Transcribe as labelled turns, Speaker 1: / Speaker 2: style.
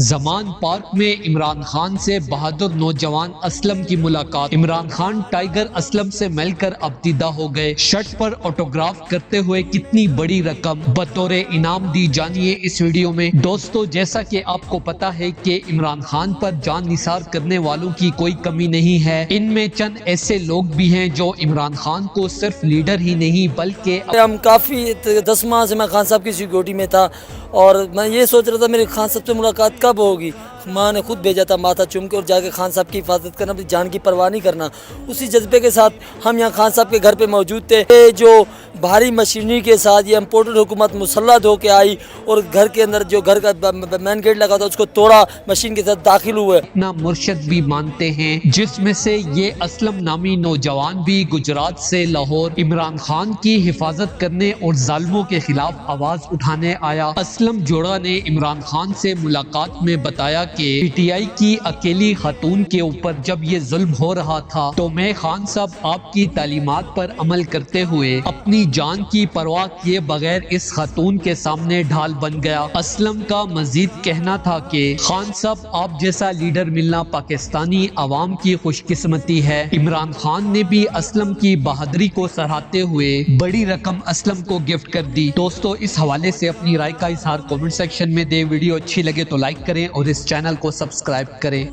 Speaker 1: زمان park میں عمران خان سے بہادر نوجوان اسلم کی ملاقات۔ عمران خان ٹائیگر اسلم سے مل کر ابتدا ہو گئے۔ شرٹ پر آٹوگراف کرتے ہوئے کتنی بڑی رقم بطور انعام دی، جانیے اس ویڈیو میں۔ دوستو، جیسا کہ آپ کو پتا ہے کہ عمران خان پر جان نثار کرنے والوں کی کوئی کمی نہیں ہے۔ ان میں چند ایسے لوگ بھی ہیں جو عمران خان کو صرف لیڈر ہی نہیں بلکہ
Speaker 2: ہم کافی 10 ماہ سے میں خان صاحب کی سیکورٹی میں تھا اور میں یہ سوچ رہا تھا میری خان صاحب سے ملاقات کب ہوگی۔ ماں نے خود بھیجا تھا ماتھا چوم کے اور جا کے خان صاحب کی حفاظت کرنا، اپنی جان کی پرواہ نہیں کرنا۔ اسی جذبے کے ساتھ ہم یہاں خان صاحب کے گھر پہ موجود تھے۔ یہ جو بھاری مشینری کے ساتھ یہ امپورٹڈ حکومت مسلح ہو کے آئی اور گھر کے اندر جو گھر کا مین گیٹ لگا تھا اس کو توڑا، مشین کے ساتھ داخل ہوئے۔
Speaker 1: اپنا مرشد بھی مانتے ہیں، جس میں سے یہ اسلم نامی نوجوان بھی گجرات سے لاہور عمران خان کی حفاظت کرنے اور ظالموں کے خلاف آواز اٹھانے آیا۔ اسلم جوڑا نے عمران خان سے ملاقات میں بتایا کہ پی ٹی آئی کی اکیلی خاتون کے اوپر جب یہ ظلم ہو رہا تھا تو میں خان صاحب آپ کی تعلیمات پر عمل کرتے ہوئے اپنی جان کی پرواہ کیے بغیر اس خاتون کے سامنے ڈھال بن گیا۔ اسلم کا مزید کہنا تھا کہ خان صاحب آپ جیسا لیڈر ملنا پاکستانی عوام کی خوش قسمتی ہے۔ عمران خان نے بھی اسلم کی بہادری کو سراہتے ہوئے بڑی رقم اسلم کو گفٹ کر دی۔ دوستو، اس حوالے سے اپنی رائے کا اظہار کامنٹ سیکشن میں دے۔ ویڈیو اچھی لگے تو لائک کریں اور اس چینل کو سبسکرائب کریں۔